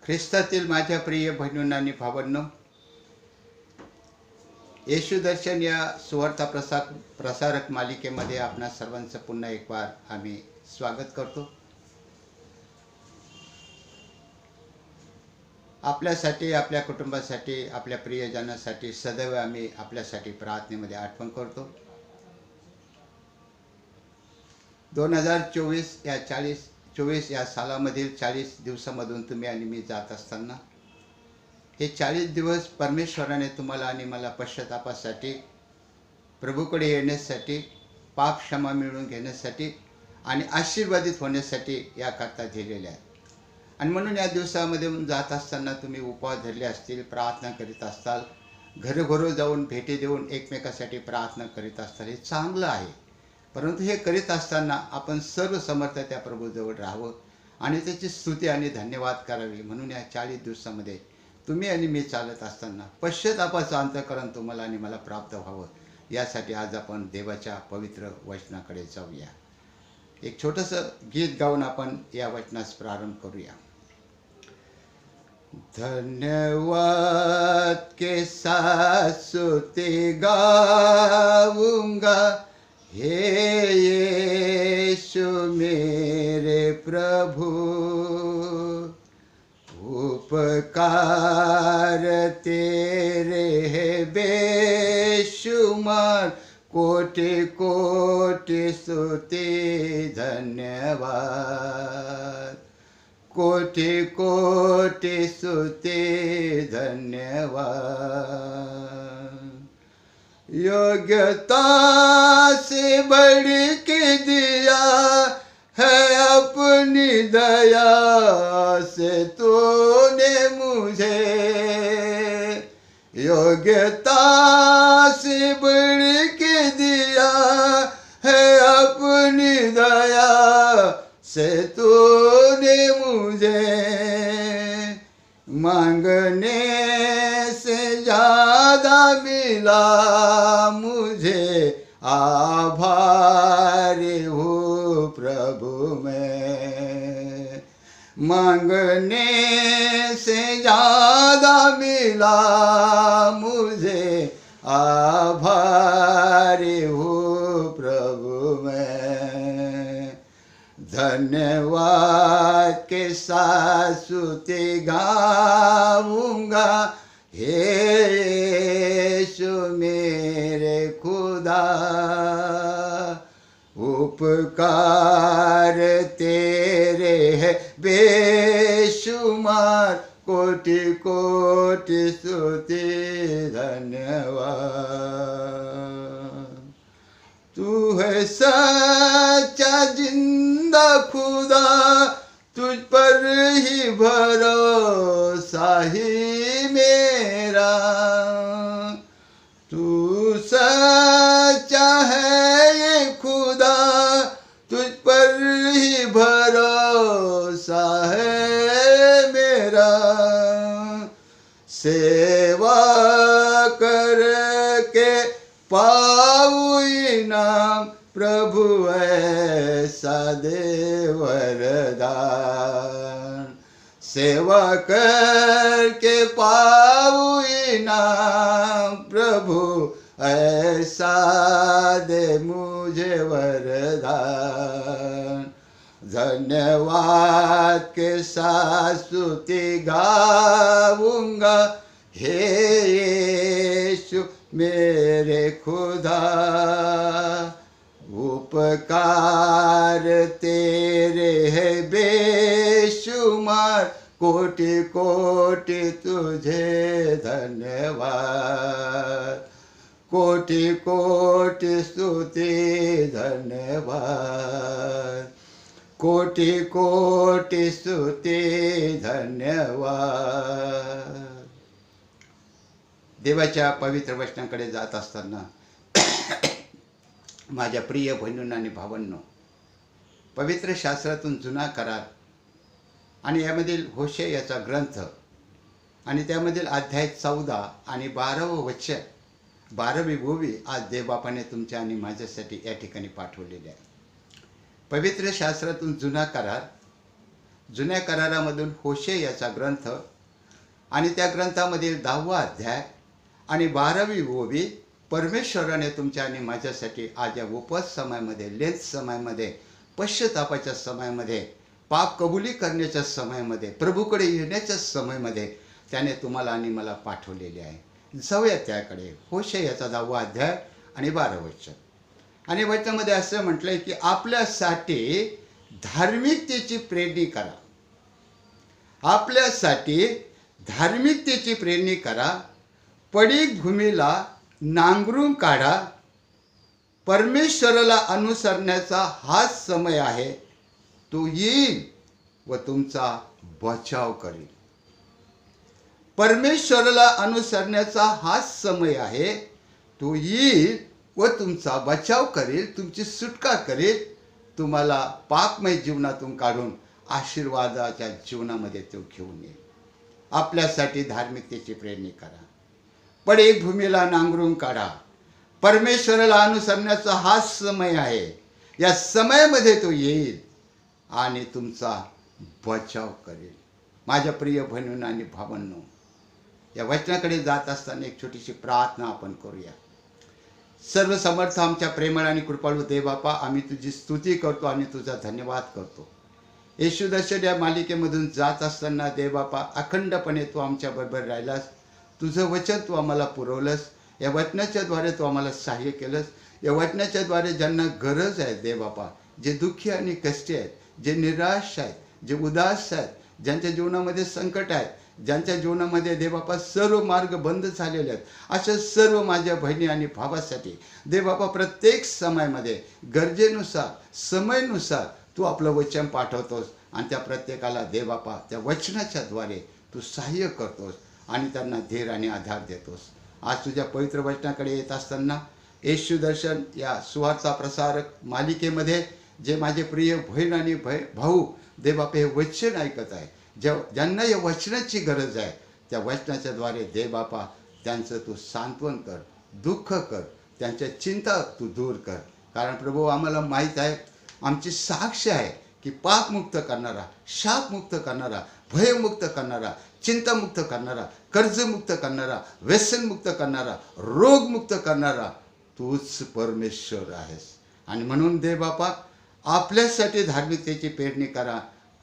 ख्रिस्तातील माझ्या प्रिय बहिणींनो आणि भावांनो, येशू दर्शन या सुवार्ता प्रसारक मालिकेमध्ये आपणा सर्वांचं पुन्हा एक बार आम्ही स्वागत करतो. आपल्यासाठी, आपल्या कुटुंबासाठी, आपल्या प्रियजनांसाठी सदैव आम्ही आपल्यासाठी प्रार्थनेमध्ये आठवण करतो. 2024 या सालामधील 40 दिवसामधून तुम्ही आणि मी जात असताना हे 40 दिवस परमेश्वराने तुम्हाला आणि मला पश्चातापासाठी, प्रभूकडे येण्यासाठी, पाप क्षमा मिळवून घेण्यासाठी आणि आशीर्वादित होण्यासाठी याकरता दिलेले आहेत. आणि म्हणून या दिवसामध्ये जात असताना तुम्ही उपवास धरले असतील, प्रार्थना करीत असताल, घरोघरो जाऊन भेटी देऊन एकमेकासाठी प्रार्थना करीत असताल. हे चांगलं आहे, परंतु हे करीत असताना आपण सर्व समर्थ त्या प्रभूजवळ राहावं आणि त्याची स्तुती आणि धन्यवाद करावी. म्हणून या 40 दिवसामध्ये तुम्ही आणि मी चालत असताना पश्चातापाचं अंतःकरण तुम्हाला आणि मला प्राप्त व्हावं, यासाठी आज आपण देवाच्या पवित्र वचनाकडे जाऊया. एक छोटंसं गीत गाऊन आपण या वचनास प्रारंभ करूया. धन्यवाद के साथ स्तुति गाऊंगा, हे यीशु मेरे प्रभु. उपकार तेरे है बेशुमार, कोटि कोटि स्तुति धन्यवाद. कोटि कोटि स्तुति धन्यवाद. योग्यता से बढ़ के दिया है अपनी दया से तूने मुझे. योग्यता से बढ़ के दिया है अपनी दया से तूने मुझे. मांगने से ज़्यादा मिला मुझे, आभारी हूँ प्रभु मैं. मांगने से ज़्यादा मिला मुझे, आभारी हूँ प्रभु मैं. धन्यवाद के साथ स्तुति गाऊंगा, हे यीशु मेरे खुदा. उपकार तेरे है बेशुमार, कोटि कोटि स्तुति धन्यवाद. तू है सच्चा जिंदा खुदा, तुझ पर ही भरोसा ही मेरा. तू सच्चा है ये खुदा, तुझ पर ही भरोसा है मेरा. सेवा करके पाऊँ इनाम, प्रभु ऐसा दे वरदान. सेवा करके पाऊँ इनाम, प्रभु ऐसा दे मुझे वरदान. धन्यवाद के साथ स्तुति गाऊंगा, हे यीशु मेरे खुदा. उपकार तेरे है बेशुमार, कोटि कोटि तुझे धन्यवाद. कोटि कोटि स्तुति धन्यवाद. कोटि कोटि स्तुति धन्यवाद. देवाच्या पवित्र वचनाकडे जात असताना माझ्या प्रिय बहिणींनो आणि भावांनो, पवित्र शास्त्रातून जुना करार आणि यामधील होशे याचा ग्रंथ आणि त्यामधील अध्याय 14 आणि 12वं वचन, 12वी ओवी आज देवबापाने तुमच्या आणि माझ्यासाठी या ठिकाणी पाठवलेले आहे. पवित्र शास्त्रातून जुना करार जुन्या करारामधून होशे याचा ग्रंथ आणि त्या ग्रंथामधील 10वा अध्याय आणि 12वी ओवी परमेश्वराने तुमच्या आणि माझ्यासाठी आज या उपवास समयामध्ये, लेंथ समयामध्ये, पश्चातापाच्या समयामध्ये, पाप कबुली करण्याच्या समयामध्ये, प्रभूकडे येण्याच्या समयामध्ये त्याने तुम्हाला आणि मला पाठवलेले आहे. जाऊया त्याकडे. होशे याचा 10वा अध्याय आणि 12 वचन. आणि वचनामध्ये असं म्हटलंय की आपल्यासाठी धार्मिकतेची प्रेरणी करा. आपल्यासाठी धार्मिकतेची प्रेरणी करा. पडीक भूमीला नांगरून काढा. परमेश्वराला अनुसरण्याचा हाच समय आहे. तो येईल व तुमचा बचाव करेल. परमेश्वराला अनुसरण्याचा हाच समय आहे. तो येईल व तुमचा बचाव करेल, तुमची सुटका करेल, तुम्हाला पापमय जीवनातून काढून आशीर्वादाच्या जीवनामध्ये तो घेऊन येईल. आपल्यासाठी धार्मिकतेची प्रेरणी करा. पडीक भूमीला नांगरून काढा. परमेश्वराला अनुसरण्याचा हाच समय आहे. या समयामध्ये तो येईल आणि तुमचा बचाव करेल. माझ्या प्रिय बहिणींनो आणि भावांनो, या वचनाकडे जात असताना एक छोटीशी प्रार्थना आपण करूया. सर्व समर्थ आमच्या प्रेमळ आणि कृपाळू देवबापा, आम्ही तुझी स्तुती करतो आणि तुझा धन्यवाद करतो. येशू दर्शन या मालिकेमधून जात असताना देवबापा, अखंडपणे तू आमच्या बरोबर राहिलास. तुझं वचन तू आम्हाला पुरवलंस. या वचनाच्या द्वारे तू आम्हाला सहाय्य केलंस. या वचनाच्या द्वारे ज्यांना गरज आहे देवबापा, जे दुःखी आणि कष्टी आहेत, जे निराश आहेत, जे उदास आहेत, ज्यांच्या जीवनामध्ये संकट आहेत, ज्यांच्या जीवनामध्ये देवबापा सर्व मार्ग बंद झालेले आहेत, अशा सर्व माझ्या बहिणी आणि भावासाठी देवबापा प्रत्येक समयामध्ये गरजेनुसार, समयनुसार तू आपलं वचन पाठवतोस आणि त्या प्रत्येकाला देवबापा त्या वचनाच्या द्वारे तू सहाय्य करतोस आणि त्यांना धीर आणि आधार देतोस. आज तुझ्या पवित्र वचनाकडे येत असताना येशू दर्शन या सुवार्ता प्रसारक मालिकेमध्ये जे माझे प्रिय बहीण आणि भाऊ देवबापा हे वचन ऐकत आहे, ज्यांना या वचनाची गरज आहे, त्या वचनाच्या द्वारे देवबापा त्यांचं तू सांत्वन कर, दुःख कर, त्यांच्या चिंता तू दूर कर. कारण प्रभू आम्हाला माहीत आहे, आमची साक्ष आहे की पापमुक्त करणारा, शापमुक्त करणारा, भयमुक्त करणारा, चिंतामुक्त करणारा, कर्जमुक्त करणारा, व्यसनमुक्त करणारा, रोगमुक्त करणारा तूच परमेश्वर आहेस. आणि म्हणून देवबापा आपल्यासाठी धार्मिकतेची पेरणी करा.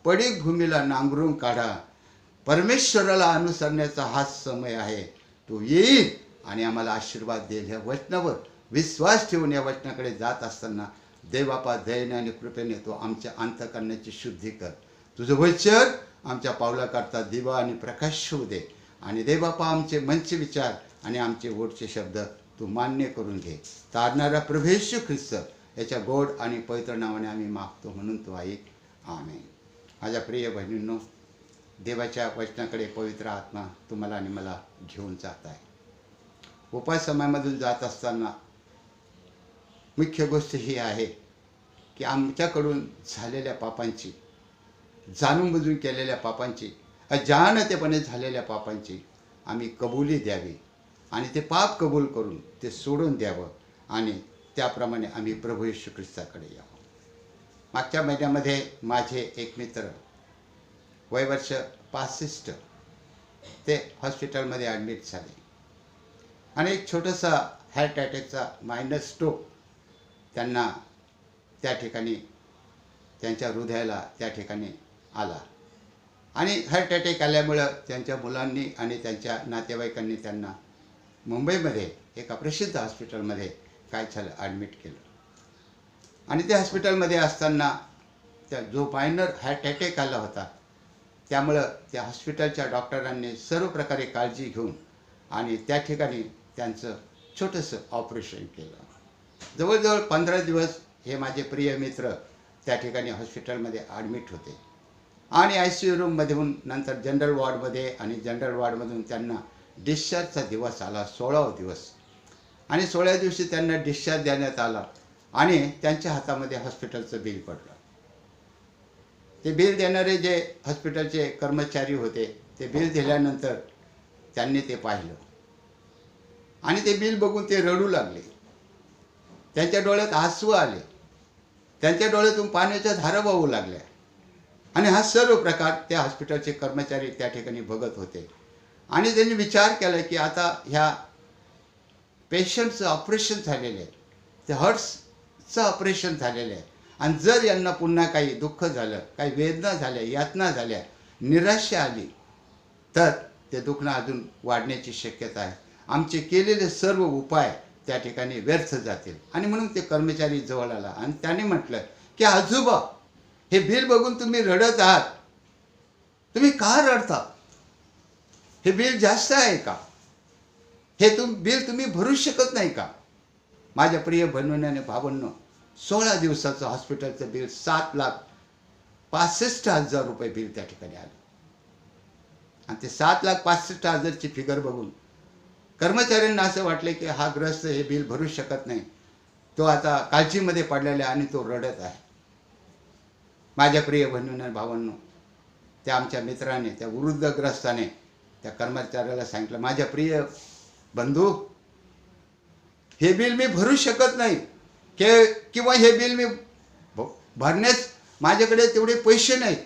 पडीक भूमीला नांगरून काढा. परमेश्वराला अनुसरण्याचा हाच समय आहे. तो येईल आणि आम्हाला आशीर्वाद देईल. ह्या वचनावर विश्वास ठेवून या वचनाकडे जात असताना देवबापा दयेने आणि कृपेने तो आमच्या अंतःकरणाची शुद्धी कर. तुझं वचन आमच्या पावलाकरता दिवा आणि प्रकाश होऊ दे. आणि देवबापा आमचे मनचे विचार आणि आमचे ओठचे शब्द तू मान्य करून घे. तारणारा प्रभू येशू ख्रिस्त याच्या गोड आणि पवित्र नावाने आम्ही मागतो, म्हणून तो ऐक. आमेन. माझ्या प्रिय बहिणींनो, देवाच्या वचनाकडे पवित्र आत्मा तुम्हाला आणि मला घेऊन जात आहे. उपास समयामधून जात असताना मुख्य गोष्ट ही आहे की आमच्याकडून झालेल्या पापांची, जाणून बुजून केलेल्या पापांची, अजाणतेपणे झालेल्या पापांची आम्ही कबुली द्यावी आणि ते पाप कबूल करून ते सोडून द्यावं आणि त्याप्रमाणे आम्ही प्रभू येशू ख्रिस्ताकडे यावं. मागच्या महिन्यामध्ये माझे एक मित्र वयवर्ष 65 ते हॉस्पिटलमध्ये ॲडमिट झाले आणि एक छोटासा हार्ट अटॅकचा मायनर स्ट्रोक त्यांना त्या ठिकाणी, त्यांच्या हृदयाला त्या ठिकाणी आला. आणि हार्ट अटॅक आल्यामुळं त्यांच्या मुलांनी आणि त्यांच्या नातेवाईकांनी त्यांना मुंबईमध्ये एका प्रसिद्ध हॉस्पिटलमध्ये काय झालं ॲडमिट केलं. आणि त्या हॉस्पिटलमध्ये असताना त्या जो मायनर हार्ट अटॅक आला होता, त्यामुळं त्या हॉस्पिटलच्या डॉक्टरांनी सर्व प्रकारे काळजी घेऊन आणि त्या ठिकाणी त्यांचं छोटंसं ऑपरेशन केलं. जवळजवळ 15 दिवस हे माझे प्रिय मित्र त्या ठिकाणी हॉस्पिटलमध्ये ॲडमिट होते आणि ICU रूममधून नंतर जनरल वॉर्डमध्ये आणि जनरल वॉर्डमधून त्यांना डिस्चार्जचा दिवस आला, 16वा दिवस. आणि 16व्या दिवशी त्यांना डिस्चार्ज देण्यात आला आणि त्यांच्या हातामध्ये हॉस्पिटलचं बिल पडलं. ते बिल देणारे जे हॉस्पिटलचे कर्मचारी होते, ते बिल दिल्यानंतर त्यांनी ते पाहिलं आणि ते बिल बघून ते रडू लागले. त्यांच्या डोळ्यात आसू आले, त्यांच्या डोळ्यातून पाण्याच्या धारा वाहू लागल्या. आणि हा सर्व प्रकार त्या हॉस्पिटलचे कर्मचारी त्या ठिकाणी बघत होते. आणि त्यांनी विचार केला की आता ह्या पेशंटचं ऑपरेशन झालेलं आहे, ते हर्ट्सचं ऑपरेशन झालेलं आहे, आणि जर यांना पुन्हा काही दुःख झालं, काही वेदना झाल्या, यातना झाल्या, निराशा आली, तर ते दुखणं अजून वाढण्याची शक्यता आहे. आमचे केलेले सर्व उपाय त्या ठिकाणी व्यर्थ जातील. आणि म्हणून ते कर्मचारी जवळ आला आणि त्याने म्हटलं की आजोबा, हे बिल बघून तुम्ही रडत आहात, तुम्ही का रडता? हे बिल जास्त आहे का? हे बिल तुम्ही भरू शकत नाही का? माझ्या प्रिय बहिणीने आणि भावांनो, 16 दिवसाचं हॉस्पिटलचं बिल 7,65,000 रुपये बिल त्या ठिकाणी आलं. आणि ते 7,65,000ची फिगर बघून कर्मचाऱ्यांना असं वाटलं की हा ग्रस्त हे बिल भरू शकत नाही, तो आता काळजीमध्ये पडलेला आहे आणि तो रडत आहे. माझ्या प्रिय बहिणीने आणि भावांनो, त्या आमच्या मित्राने, त्या वृद्धग्रस्ताने त्या कर्मचाऱ्याला सांगितलं, माझ्या प्रिय बंधू, हे बिल मी भरू शकत नाही, किंवा हे बिल मी भरण्यास माझ्याकडे तेवढे पैसे नाहीत,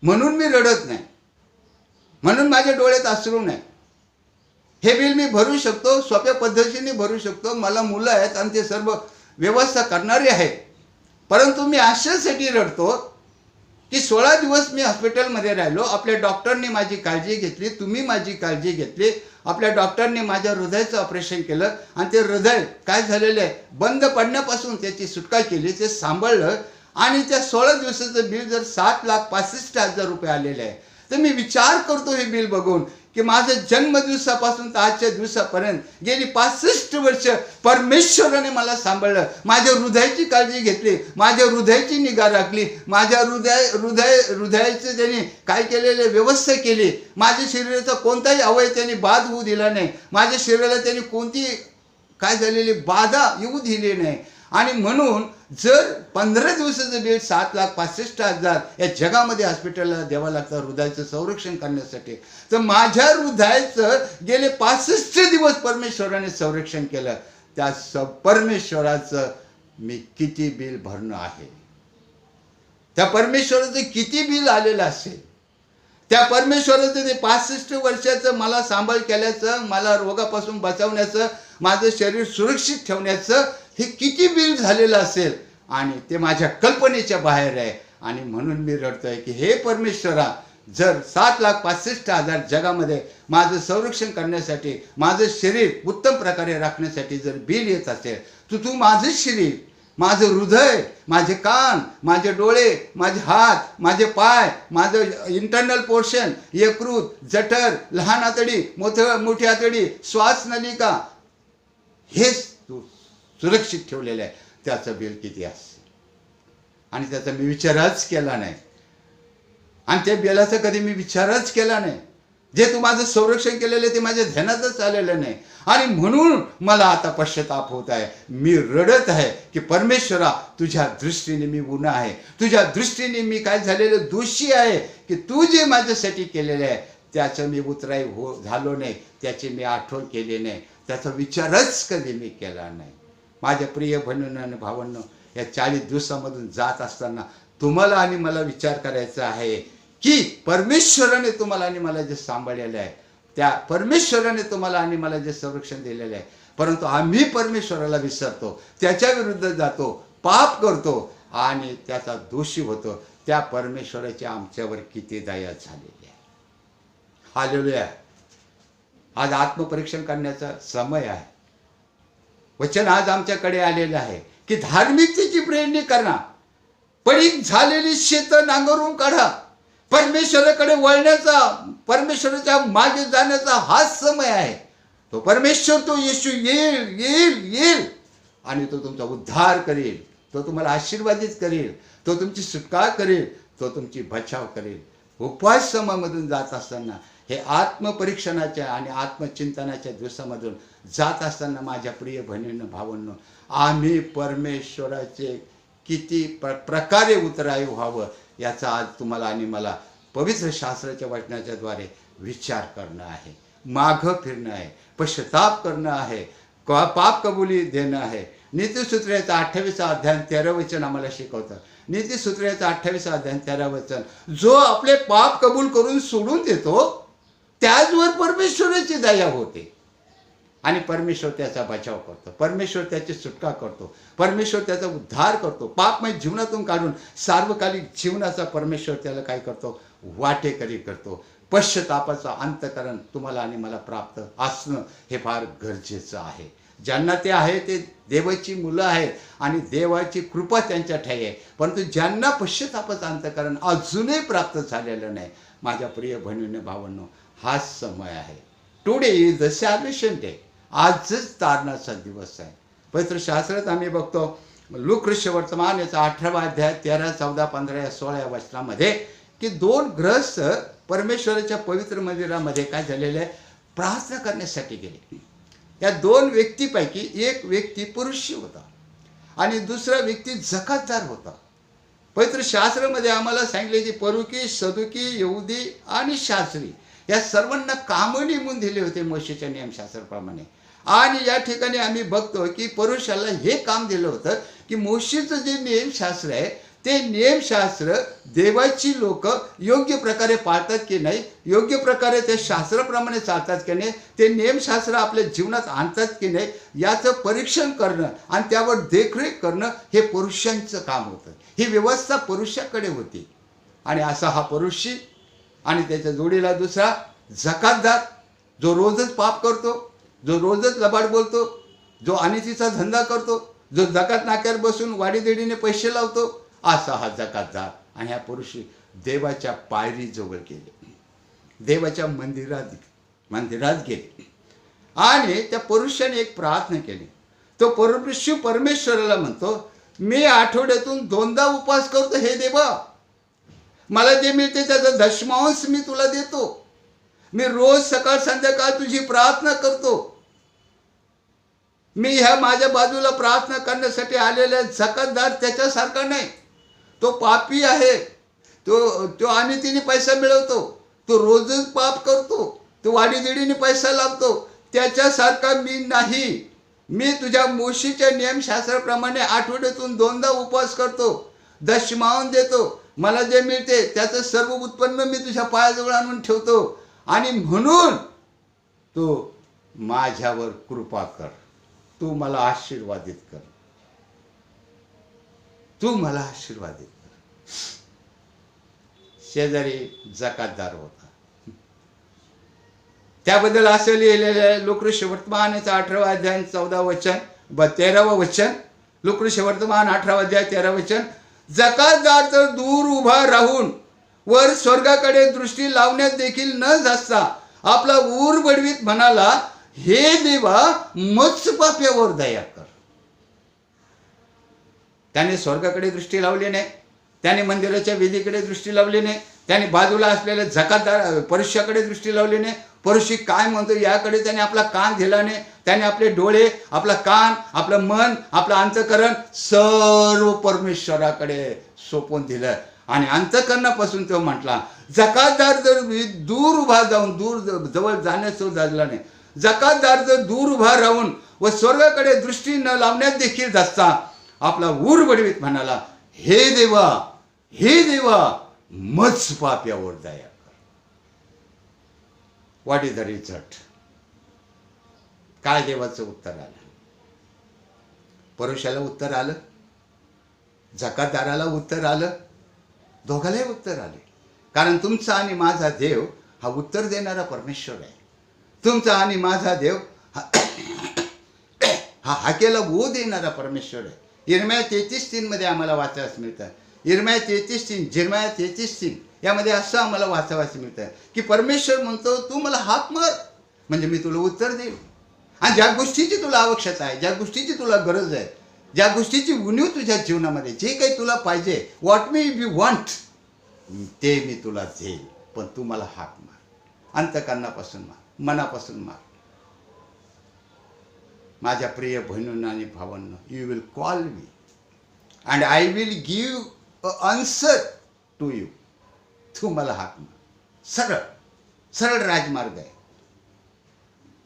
म्हणून मी रडत नाही, म्हणून माझ्या डोळ्यात अश्रू नाही. हे बिल मी भरू शकतो, सोप्या पद्धतीने भरू शकतो, मला मुलं आहेत आणि ते सर्व व्यवस्था करणारे आहेत, परंतु मी अशासाठी रडतो की 16 दिवस मी हॉस्पिटलमध्ये राहिलो, आपल्या डॉक्टरने माझी काळजी घेतली, तुम्ही माझी काळजी घेतली, आपल्या डॉक्टरने माझ्या हृदयाचं ऑपरेशन केलं आणि ते हृदय काय झालेलं आहे, बंद पडण्यापासून त्याची सुटका केली, ते सांभाळलं, आणि त्या 16 दिवसाचं बिल जर 7,65,000 रुपये आलेलं आहे, तर मी विचार करतो हे बिल बघून की माझ्या जन्मदिवसापासून तर आजच्या दिवसापर्यंत गेली 65 वर्ष परमेश्वराने मला सांभाळलं, माझ्या हृदयाची काळजी घेतली, माझ्या हृदयाची निगा राखली, माझ्या हृदयाचे त्यांनी काय केलेले व्यवस्था केली, माझ्या शरीराचा कोणताही अवयव त्यांनी बाद होऊ दिला नाही, माझ्या शरीराला त्यांनी कोणती काय झालेली बाधा येऊ दिली नाही. आणि म्हणून जर 15 दिवसाचं बिल 7,65,000 या जगामध्ये हॉस्पिटलला द्यावं लागतं हृदयाचं संरक्षण करण्यासाठी, तर माझ्या हृदयाचं गेले 65 दिवस परमेश्वराने संरक्षण केलं. त्या परमेश्वराचं मी किती बिल भरणं आहे, त्या परमेश्वराचं किती बिल आलेलं असेल, त्या परमेश्वराचं ते 65 वर्षाचं मला सांभाळ केल्याचं, मला रोगापासून बचावण्याचं, माझं शरीर सुरक्षित ठेवण्याचं हे किती बिल झालेलं असेल, आणि ते माझ्या कल्पनेच्या बाहेर आहे. आणि म्हणून मी रडतोय की हे परमेश्वरा, जर 7,65,000 जगामध्ये माझं संरक्षण करण्यासाठी, माझं शरीर उत्तम प्रकारे राखण्यासाठी जर बिल येत असेल, तर तू माझं शरीर, माझं हृदय, माझे कान, माझे डोळे, माझे हात, माझे पाय, माझं इंटरनल पोर्शन, यकृत, जठर, लहान आतडी, मोठी आतडी, श्वासनलिका, हेच तू सुरक्षित ठेवलेलं आहे, त्याचं बिल किती असेल. आणि त्याचा मी विचारच केला नाही, आणि त्या बिलाचा कधी मी विचारच केला नाही. जे तू माझं संरक्षण केलेलं आहे ते माझ्या ध्यानातच आलेलं नाही, आणि म्हणून मला आता पश्चाताप होत आहे. मी रडत आहे की परमेश्वरा, तुझ्या दृष्टीने मी गुन्हा आहे, तुझ्या दृष्टीने मी काय झालेलं दोषी आहे, की तू जे माझ्यासाठी केलेलं आहे त्याचं मी उतराई झालो नाही, त्याची मी आठवण केली नाही, त्याचा विचारच कधी मी केला नाही. माझ्या प्रिय बहिणींनो आणि भावांनो, या 40 दिवसामधून जात असताना तुम्हाला आणि मला विचार करायचा आहे की परमेश्वराने तुम्हाला आणि मला जे सांभाळलेलं आहे, त्या परमेश्वराने तुम्हाला आणि मला जे संरक्षण दिलेलं आहे, परंतु आम्ही परमेश्वराला विसरतो, त्याच्या विरुद्ध जातो, पाप करतो आणि त्याचा दोषी होतो. त्या परमेश्वराची आमच्यावर किती दया झालेली आहे. हालेलुया. आज आत्मपरीक्षण करण्याचा समय आहे. वचन आज आमच्याकडे आलेलं आहे की धार्मिकतेची प्रेरणी करा, पडीक झालेली शेत नांगरून काढा, परमेश्वराकडे वळण्याचा, परमेश्वराच्या मागे जाण्याचा हाच समय आहे. तो परमेश्वर, तो येशू येईल येईल येईल आणि तो तुमचा उद्धार करेल, तो तुम्हाला आशीर्वादित करेल, तो तुमची सुटका करेल, तो तुमची बचाव करेल. उपवास समामधून जात असताना, हे आत्मपरीक्षणाच्या आणि आत्मचिंतनाच्या दिवसामधून जात असताना माझ्या प्रिय बहिणींनो भावांनो, आम्ही परमेश्वराचे किती प्रकारे उत्तरायी व्हावं याचा आज तुम्हाला आणि मला पवित्र शास्त्राच्या वचनाच्या द्वारे विचार करणं आहे, मागं फिरणं आहे, पश्चाताप करणं आहे, पाप कबुली देणं आहे. नीतिसूत्राचा 28 अध्याय 13 वचन आम्हाला शिकवतं नीतिसूत्राचा 28 अध्याय 13 वचन, जो आपले पाप कबूल करून सोडून देतो त्याचवर परमेश्वराची दया होते आणि परमेश्वर त्याचा बचाव करतो, परमेश्वर त्याची सुटका करतो, परमेश्वर त्याचा उद्धार करतो, पापमय जीवनातून काढून सार्वकालिक जीवनाचा परमेश्वर त्याला काय करतो, वाटेकरी करतो. पश्चातापाचं अंतःकरण तुम्हाला आणि मला प्राप्त असणं हे फार गरजेचं आहे. ज्यांना ते आहे ते देवाची मुलं आहेत आणि देवाची कृपा त्यांच्या ठाई आहे. परंतु ज्यांना पश्चातापाचं अंतःकरण अजूनही प्राप्त झालेलं नाही, माझ्या प्रिय बहिणीने भावांनो, हाच समय आहे. Today is the salvation day. आजच तारणाचा दिवस आहे. पवित्र शास्त्रात आम्ही बघतो, लूकऋष्य वर्तमान याचा 18 अध्याय 13, 14, 15 या 16 या वचनामध्ये की 2 गृहस्थ परमेश्वराच्या पवित्र मंदिरामध्ये काय झालेले आहे, प्रार्थना करण्यासाठी गेले. या 2 व्यक्तीपैकी एक व्यक्ती पुरुषी होता आणि दुसरा व्यक्ती जकातदार होता. पवित्र शास्त्रामध्ये आम्हाला सांगितले की परुकी, सदुकी, यहुदी आणि शास्त्री या सर्वांना कामं नेमून दिले होते मोशेच्या नियमशास्त्राप्रमाणे. आणि या ठिकाणी आम्ही बघतो की पुरुषाला हे काम दिलं होतं की मोशेचं जे नियमशास्त्र आहे ते नियमशास्त्र देवाची लोक योग्य प्रकारे पाळतात की नाही, योग्य प्रकारे ते शास्त्राप्रमाणे चालतात की नाही, ते नियमशास्त्र आपल्या जीवनात आणतात की नाही याचं परीक्षण करणं आणि त्यावर देखरेख करणं हे पुरुषांचं काम होतं. ही व्यवस्था पुरुषाकडे होती. आणि असा हा पुरुषी आणि त्याच्या जोडीला दुसरा जकातदार, जो रोजच पाप करतो, जो रोजच लबाड बोलतो, जो अनितीचा धंदा करतो, जो जकात नाक्यावर बसून वाडीदेडीने पैसे लावतो, असा हा जकातदार. आणि ह्या पुरुषी देवाच्या पायरीजवळ गेले, देवाच्या मंदिरात गेले आणि त्या पुरुषाने एक प्रार्थना केली. तो पुरुष परमेश्वराला म्हणतो, मी आठवड्यातून 2दा उपवास करतो, हे देवा मला जे मिळते त्याचा दशमांश मी तुला देतो. मी रोज सकाळ संध्याकाळ तुझी प्रार्थना करतो. मी ह्या माझ्या बाजूला प्रार्थना करण्यासाठी आलेला जकातदार त्याच्यासारखा नाही. तो पापी आहे, तो अनितीने पैसा मिळवतो, तो रोजच पाप करतो, तो वाडीदेडीने पैसा लावतो, त्याच्यासारखा मी नाही. मी तुझ्या मोशीच्या नियमशास्त्राप्रमाणे आठवड्यातून 2दा उपवास करतो, दशमांश देतो, मला जे मिळते त्याचं सर्व उत्पन्न मी तुझ्या पायाजवळ आणून ठेवतो. आणि म्हणून तू माझ्यावर कृपा कर, तू मला आशीर्वादित कर, तू मला आशीर्वादित कर. शेजारी जकातदार होता. त्याबद्दल असं लिहिलेलं आहे लूकऋष्य वर्तमान याचा 18 अध्याय 14 वचन 13 वचन. लूकऋष्य वर्तमान 18 अध्याय 13 वचन, जकातदार तर दूर उभा राहून वर स्वर्गाकडे दृष्टी लावण्यात देखील न जाता आपला ऊर बडवीत म्हणाला, हे देवा मत्स्यपाप्यावर दया कर. त्याने स्वर्गाकडे दृष्टी लावली नाही, त्याने मंदिराच्या वेदीकडे दृष्टी लावली नाही, त्याने बाजूला असलेल्या जकातदार परुषाकडे दृष्टी लावली नाही. परुषी काय म्हणतो याकडे त्याने आपला कान दिला नाही. त्याने आपले डोळे, आपला कान, आपलं मन, आपलं अंतःकरण सर्व परमेश्वराकडे सोपवून दिलं. आणि अंतःकरणापासून तो म्हटला, जकातदार जर दूर उभा जाऊन, दूर जवळ जाण्याचं झालं नाही, जकातदार जर दूर उभा राहून व स्वर्गाकडे दृष्टी न लावण्यात देखील जाता आपला ऊर बडवीत म्हणाला, हे देवा, हे देवा मत्स्यपाप्यावर दया कर. What is the result? काय देवाचं उत्तर आलं? पुरुषाला उत्तर आलं, जकातदाराला उत्तर आलं, दोघालाही उत्तर आले. कारण तुमचा आणि माझा देव हा उत्तर देणारा परमेश्वर आहे. तुमचा आणि माझा देव हा हाकेला वो देणारा परमेश्वर आहे. यिर्मया 33:3 मध्ये आम्हाला वाचायला मिळतं. यिर्मया 33:3, जिर्मया 33:3 यामध्ये असं आम्हाला वाचायला मिळतं की परमेश्वर म्हणतो, तू मला हाक मार म्हणजे मी तुला उत्तर देईन. आणि ज्या गोष्टीची तुला आवश्यकता आहे, ज्या गोष्टीची तुला गरज आहे, ज्या गोष्टीची उणीव तुझ्या जीवनामध्ये, जे काही तुला पाहिजे, व्हॉट मे यू वॉन्ट, ते मी तुला देईल. पण तू मला हाक मार, अंतःकरणापासून मार, मनापासून मार. माझ्या प्रिय बहिणींना आणि भावांना, you will call me and I will give a answer to you. तू मला हाक मार. सरळ सरळ राजमार्ग आहे.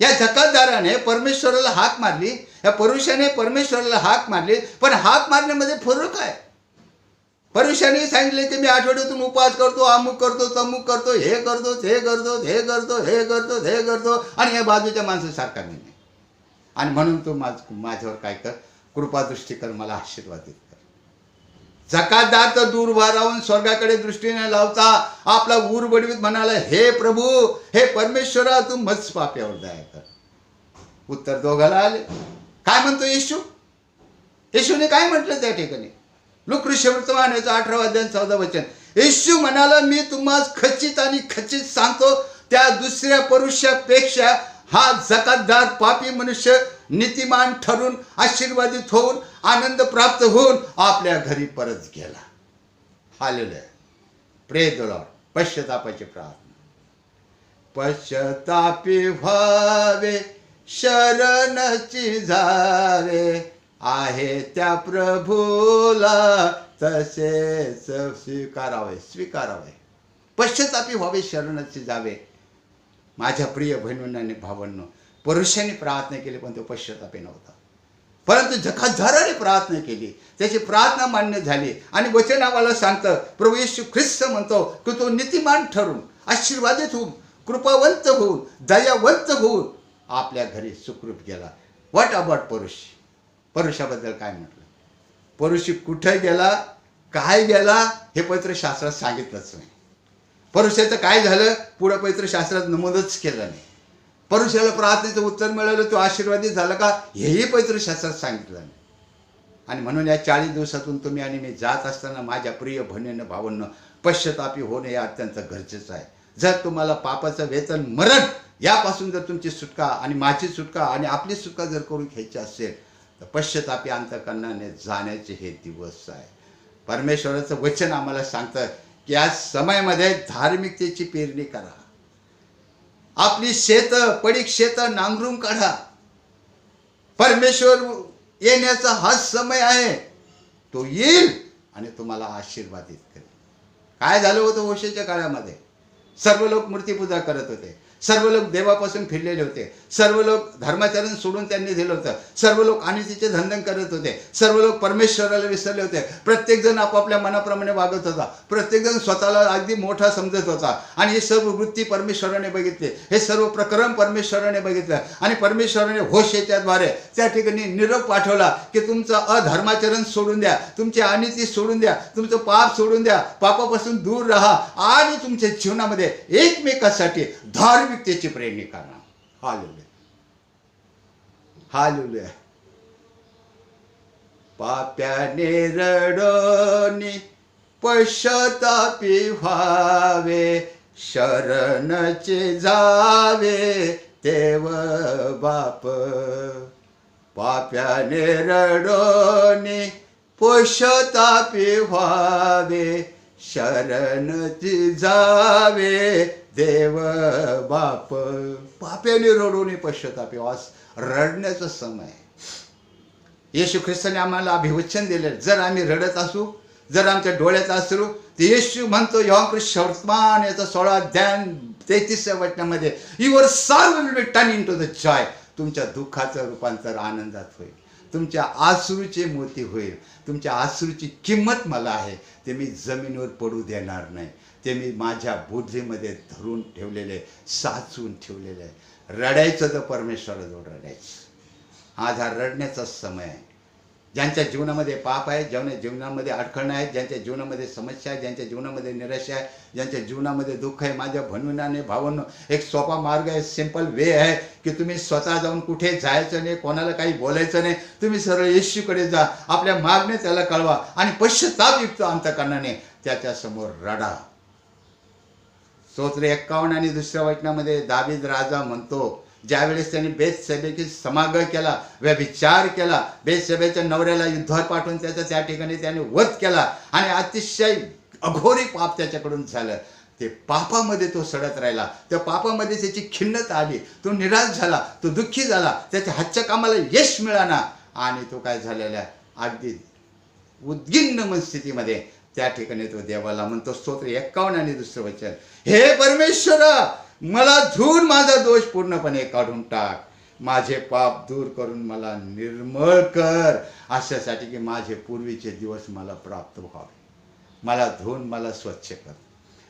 या जकातदाराने परमेश्वराला हाक मारली, या पुरुषाने परमेश्वराला हाक मारली, पण हाक मारण्यामध्ये फरक आहे. परुषाने सांगितले की मी आठवड्यातून उपवास करतो, अमुक करतो, तमुक करतो, हे करतो, हे करतो, हे करतो, हे करतो, हे करतो, आणि या बाजूच्या माणसासारखा मी नाही. आणि म्हणून तू माझ्यावर काय कर, कृपादृष्टी कर, मला आशीर्वादित कर. जकातदार तर दूर उभा राहून स्वर्गाकडे दृष्टीने लावता आपला ऊर बडवीत म्हणाला, हे प्रभू, हे परमेश्वरा, तू मज पाप्यावर दया कर. उत्तर दोघाला आले. काय म्हणतो येशू? येशूने काय म्हटलं त्या ठिकाणी? लुकृष्य वृत्तमान याचं 18 अध्याय 14 वचन. येशू म्हणाला, मी तुम्हाला खचित आणि खचित सांगतो, त्या दुसऱ्या पुरुषापेक्षा हा जकातदार पापी मनुष्य नीतिमान ठरून आशीर्वादित होऊन आनंद प्राप्त होऊन आपल्या घरी परत गेला. हालेलुया. Praise the lord. पश्चातापाची प्रार्थना. पश्चातापी व्हावे, शरणची जावे, आहे त्या प्रभूला तसेच स्वीकारावे. पश्चातापी व्हावे, शरणची जावे. माझ्या प्रिय बहिणींना आणि भावांनो, पुरुषांनी प्रार्थना केली पण तो पश्चातापी नव्हता. परंतु जकातदाराने प्रार्थना केली, त्याची प्रार्थना मान्य झाली. आणि वचन आम्हाला सांगतं, प्रभू येशू ख्रिस्त म्हणतो की तो नीतिमान ठरून आशीर्वादित होऊन कृपावंत होऊन दयावंत होऊन आपल्या घरी सुखरूप गेला. What about परुष? परुषाबद्दल काय म्हटलं? परुष कुठे गेला, काय गेला, हे पवित्रशास्त्रात सांगितलंच नाही. परुषाचं काय झालं पुढं पवित्रशास्त्रात नमूदच केलं नाही. परुषाला प्रार्थनेचं उत्तर मिळालं, तो आशीर्वादित झाला का, हेही पवित्रशास्त्रात सांगितलं नाही. आणि म्हणून या 40 दिवसातून तुम्ही आणि मी जात असताना माझ्या प्रिय बहिणींना भावांना पश्चातापी होणे हे अत्यंत गरजेचं आहे. जर तुम्हाला पापाचं वेतन मरण यापासून जर तुमची सुटका आणि माझी सुटका आणि आपली सुटका जर करून घ्यायची असेल तर पश्चातापी अंतःकरणाने जाण्याचे हे दिवस आहे. परमेश्वराचं वचन आम्हाला सांगतं की या समयामध्ये धार्मिकतेची पेरणी करा. आपली शेत पडीक शेत नांगरून काढा. परमेश्वर येण्याचा हा समय आहे. तो येईल आणि तुम्हाला आशीर्वादित करेल. काय झालं होतं होशेच्या काळामध्ये? सर्व लोक मूर्तीपूजा करत होते, सर्व लोक देवापासून फिरलेले होते, सर्व लोक धर्माचरण सोडून त्यांनी दिलं होतं, सर्व लोक अनितीचे धंदन करत होते, सर्व लोक परमेश्वराला विसरले होते. प्रत्येकजण आपापल्या मनाप्रमाणे वागत होता, प्रत्येकजण स्वतःला अगदी मोठा समजत होता. आणि हे सर्व वृत्ती परमेश्वराने बघितले, हे सर्व प्रकरण परमेश्वराने बघितलं. आणि परमेश्वराने होशेच्याद्वारे त्या ठिकाणी निरोप पाठवला की तुमचं अधर्माचरण सोडून द्या, तुमची अनिती सोडून द्या, तुमचं पाप सोडून द्या, पापापासून दूर राहा आणि तुमच्या जीवनामध्ये एकमेकासाठी धार्मिकतेची प्रेरणी करा. Hallelujah, hallelujah. पाप्याने रडोनी पश्चातापी व्हावे, शरणचे जावे देव बाप. पाप्याने रडोनी पश्चातापी व्हावे, शरणची जावे देव बाप. पाप्याने रडून पश्चातापी वास रडण्याचा समय. येशू ख्रिस्ताने आम्हाला अभिवचन दिले, जर आम्ही रडत असू, जर आमच्या डोळ्यात असू, तर येशू म्हणतो योहान वर्तमान याचा 16 अध्याय 33 वचनामध्ये, your sorrow will be turn into the joy. तुमच्या दुःखाचं रूपांतर आनंदात होईल, तुमच्या आसरूचे मोती होईल. तुमच्या आसरूची किंमत मला आहे, ते मी जमिनीवर पडू देणार नाही. ते मी माझ्या बुद्धीमध्ये धरून ठेवलेले, साचून ठेवलेले. रडायचं तर परमेश्वराजवळ रडायचं. आज हा रडण्याचा समय आहे. ज्यांच्या जीवनामध्ये पाप आहे, ज्यांच्या जीवनामध्ये अडखळणं आहे, ज्यांच्या जीवनामध्ये समस्या आहे, ज्यांच्या जीवनामध्ये निराशा आहे, ज्यांच्या जीवनामध्ये दुःख आहे, माझ्या बहिणींना भावांनो, एक सोपा मार्ग आहे, सिंपल वे आहे की तुम्ही स्वतः जाऊन कुठे जायचं नाही, कोणाला काही बोलायचं नाही. तुम्ही सरळ येशूकडे जा, आपल्या मागणे त्याला कळवा आणि पश्चातापयुक्त अंतःकरणाने त्याच्यासमोर रडा. स्तोत्र 51 आणि 2 वचनामध्ये दावीद राजा म्हणतो, ज्यावेळेस त्यांनी बेतशेबेची समाग्रह केला, व्यभिचार केला, बेतशेबेच्या नवऱ्याला युद्धावर पाठवून त्याचा त्या ठिकाणी त्याने वध केला आणि अतिशय अघोरी पाप त्याच्याकडून झालं. ते पापामध्ये तो सडत राहिला, त्या पापामध्ये त्याची खिन्नता आली, तो निराश झाला, तो दुःखी झाला, त्याच्या हातच्या कामाला यश मिळाना आणि तो काय झालेला अगदी उद्गिन्न मनस्थितीमध्ये त्या ठिकाणी तो देवाला म्हणतो. स्तोत्र 51 आणि 2 वचन, हे परमेश्वरा, मला धुवून माझा दोष पूर्णपणे काढून टाक, माझे पाप दूर करून मला निर्मळ कर, अशासाठी की माझे पूर्वीचे दिवस मला प्राप्त व्हावे. मला धुवून मला स्वच्छ कर.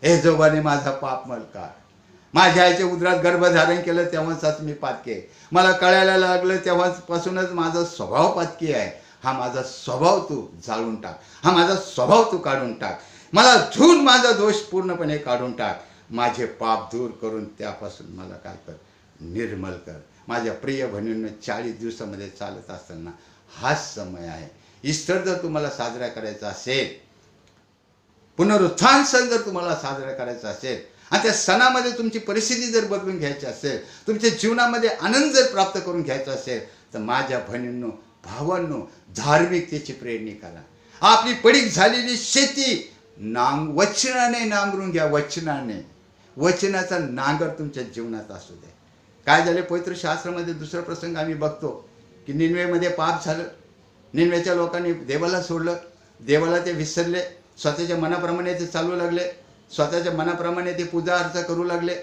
हे जोबाने माझा पाप मल काढ. माझ्या आईच्या उदरात गर्भधारण केलं तेव्हाच मी पातकी आहे. मला कळायला लागलं तेव्हापासूनच माझा स्वभाव पातकी आहे. हा माझा स्वभाव तू जाळून टाक. हा माझा स्वभाव तू काढून टाक. मला धुवून माझा दोष पूर्णपणे काढून टाक. माझे पाप दूर करून त्यापासून मला काय कर, निर्मल कर. माझ्या प्रिय बहिणींना 40 दिवसामध्ये चालत असताना हाच समय आहे. ईस्टर जर तुम्हाला साजरा करायचा असेल, पुनरुत्थान सण जर तुम्हाला साजरा करायचा असेल आणि त्या सणामध्ये तुमची परिस्थिती जर बदलून घ्यायची असेल, तुमच्या जीवनामध्ये आनंद जर प्राप्त करून घ्यायचा असेल, तर माझ्या बहिणींनो, भावांनो, धार्मिकतेची प्रेरणी करा. आपली पडीक झालेली शेती वचनाने नांगरून घ्या. वचनाचा नांगर तुमच्या जीवनात असू दे. काय झाले पवित्र शास्त्रामध्ये दुसरा प्रसंग आम्ही बघतो की निनवेमध्ये पाप झालं. निनवेच्या लोकांनी देवाला सोडलं. देवाला ते विसरले. स्वतःच्या मनाप्रमाणे ते चालू लागले. स्वतःच्या मनाप्रमाणे ते पूजा अर्चा करू लागले.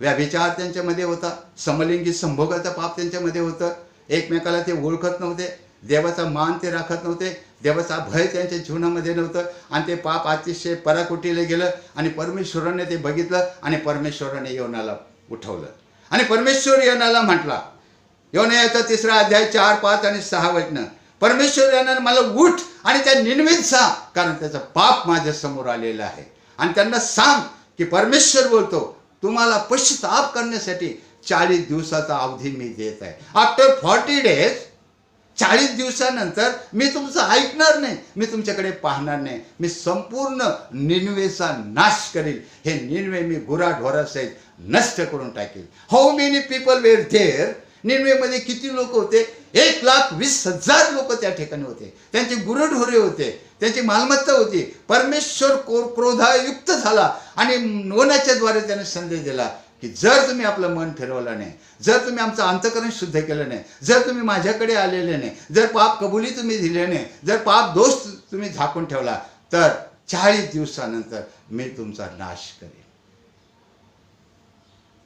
व्यभिचार त्यांच्यामध्ये होता. समलिंगी संभोगाचा पाप त्यांच्यामध्ये होतं. एकमेकाला ते ओळखत नव्हते. देवाचा मान ते राखत नव्हते. देवाचा भय त्यांच्या जीवनामध्ये नव्हतं आणि ते पाप अतिशय पराकोटीला गेलं आणि परमेश्वराने ते बघितलं आणि परमेश्वराने योनाला उठवलं आणि परमेश्वर योनाला म्हटला, योनाचा 3रा अध्याय 4, 5 आणि 6 वचनं, परमेश्वर योनाने मला उठ आणि त्या निनवेत जा, कारण त्याचा पाप माझ्या समोर आलेला आहे. आणि त्यांना सांग की परमेश्वर बोलतो, तुम्हाला पश्चाताप करण्यासाठी 40 दिवसाचा अवधी मी देत आहे. आफ्टर 40 days, 40 दिवसानंतर मी तुमचं ऐकणार नाही. मी तुमच्याकडे पाहणार नाही. मी संपूर्ण निनवेचा नाश करील. हे निनवे मी गुराढोरासहित नष्ट करून टाकेल. How many people were there. निनवेमध्ये किती लोक होते? 1,20,000 लोक त्या ठिकाणी होते. त्यांचे गुरढोरे होते. त्यांची मालमत्ता होती. परमेश्वर क्रोधायुक्त झाला आणि योनाच्या द्वारे त्याने संदेश दिला की जर तुम्ही आपलं मन फिरवलं नाही, जर तुम्ही आमचं अंतःकरण शुद्ध केलं नाही, जर तुम्ही माझ्याकडे आलेले नाही, जर पाप कबुली तुम्ही दिले नाही, जर पाप दोष तुम्ही झाकून ठेवला, तर 40 दिवसानंतर मी तुमचा नाश करेन.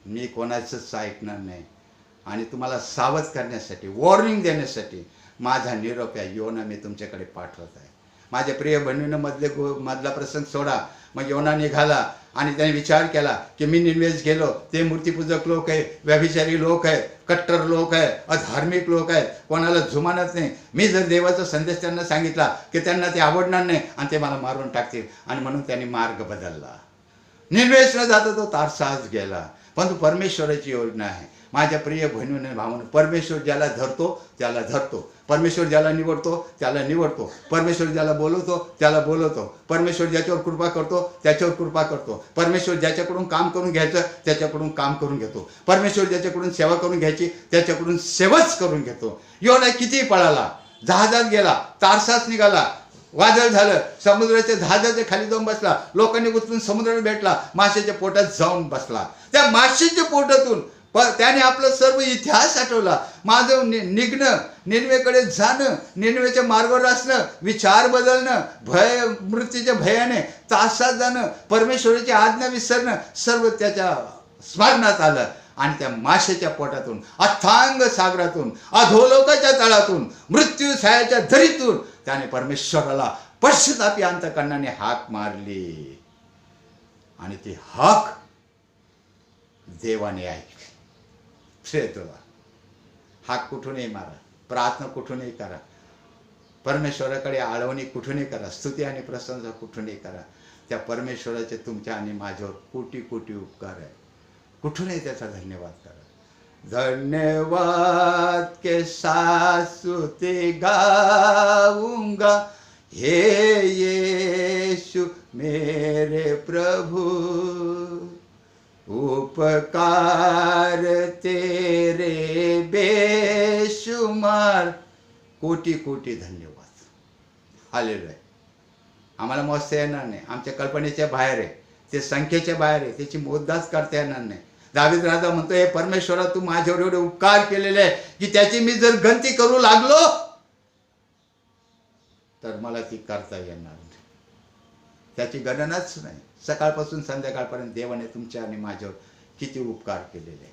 मी कोणाचंच ऐकणार नाही. आणि तुम्हाला सावध करण्यासाठी, वॉर्निंग देण्यासाठी माझा निरोप या योना मी तुमच्याकडे पाठवत आहे. माझ्या प्रिय बहिणीनं मधला प्रसंग सोडा. मग योना निघाला आणि त्याने विचार केला की मी निनवेस गेलो, ते मूर्तीपूजक लोक आहे, व्यभिचारी लोक आहेत, कट्टर लोक आहे, अधार्मिक लोक आहेत, कोणाला जुमानत नाही. मी जर देवाचा संदेश त्यांना सांगितला की त्यांना ते आवडणार नाही आणि ते मला मारून टाकतील. आणि म्हणून त्यांनी मार्ग बदलला. निनवेस न जाता तो तारसास गेला. परंतु परमेश्वराची योजना आहे. माझ्या प्रिय बहिणीने भावना, परमेश्वर ज्याला धरतो त्याला धरतो. परमेश्वर ज्याला निवडतो त्याला निवडतो. परमेश्वर ज्याला बोलवतो त्याला बोलवतो. परमेश्वर ज्याच्यावर कृपा करतो त्याच्यावर कृपा करतो. परमेश्वर ज्याच्याकडून काम करून घ्यायचं त्याच्याकडून काम करून घेतो. परमेश्वर ज्याच्याकडून सेवा करून घ्यायची त्याच्याकडून सेवाच करून घेतो. योना किती पळाला, जहाजात गेला, तारसास निघाला, वादळ झालं, समुद्राच्या जहाजाच्या खाली जाऊन बसला, लोकांनी उचलून समुद्रात भेटला, माशाच्या पोटात जाऊन बसला. त्या माशाच्या पोटातून त्याने आपला सर्व इतिहास आठवला. माझं निघणं, निनवेकडे जाणं, निनवेच्या मार्गावर असणं, विचार बदलणं, मृत्यूच्या भयाने तासात जाणं, परमेश्वराची आज्ञा विसरणं, सर्व त्याच्या स्मरणात आलं. आणि त्या माशाच्या पोटातून, अथांग सागरातून, अधोलोकाच्या तळातून, मृत्यू छायाच्या दरीतून त्याने परमेश्वराला पश्चातापी अंतःकरणाने हाक मारली. आणि ती हाक देवाने ऐकली. तुला हाक कुठूनही मारा, प्रार्थना कुठूनही करा, परमेश्वराकडे आळवणी कुठूनही करा, स्तुती आणि प्रशंसा कुठूनही करा. त्या परमेश्वराचे तुमच्या आणि माझ्यावर कोटी कोटी उपकार आहे. कुठूनही त्याचा धन्यवाद करा. धन्यवाद के साथ स्तुति गाऊंगा, हे यीशु मेरे प्रभु, उपकार तेरे बेशुमार. कोटी कोटी धन्यवाद. हालेलुया. आम्हाला मोजता येणार नाही, आमच्या कल्पनेच्या बाहेर आहे, ते संख्येच्या बाहेर आहे, त्याची मोजदाच करता येणार नाही. दावीद राजा म्हणतो, हे परमेश्वरा, तू माझ्यावर एवढे उपकार केलेले आहे की त्याची मी जर गणती करू लागलो तर मला ती करता येणार नाही. त्याची गणनाच नाही. सकाळपासून संध्याकाळपर्यंत देवाने तुमच्या आणि माझ्यावर किती उपकार केलेले आहे.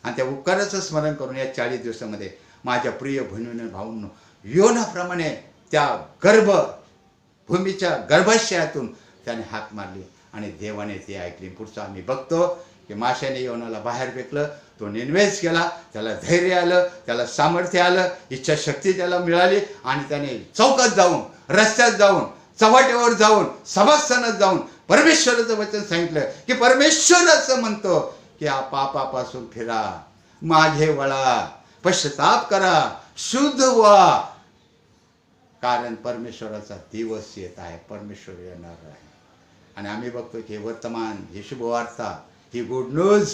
आणि त्या उपकाराचं स्मरण करून या 40 दिवसामध्ये माझ्या प्रिय बहिणीने भाऊंनो, योनाप्रमाणे त्या भूमीच्या गर्भाशयातून त्याने हाक मारली आणि देवाने ती ऐकली. पुढचं आम्ही बघतो की माशाने योनाला बाहेर फेकलं, तो निन्वेष केला, त्याला धैर्य आलं, त्याला सामर्थ्य आलं, इच्छाशक्ती त्याला मिळाली आणि त्याने चौकात जाऊन, रस्त्यात जाऊन, चव्हाट्यावर जाऊन, सभास्थानात जाऊन परमेश्वराचं वचन सांगितलं की परमेश्वर असं म्हणतो की पापापासून फिरा, मागे वळा, पश्चाताप करा, शुद्ध व्हा, कारण परमेश्वराचा दिवस येत आहे, परमेश्वर येणार आहे. आणि आम्ही बघतो की वर्तमान, ही शुभवार्ता, ही गुड न्यूज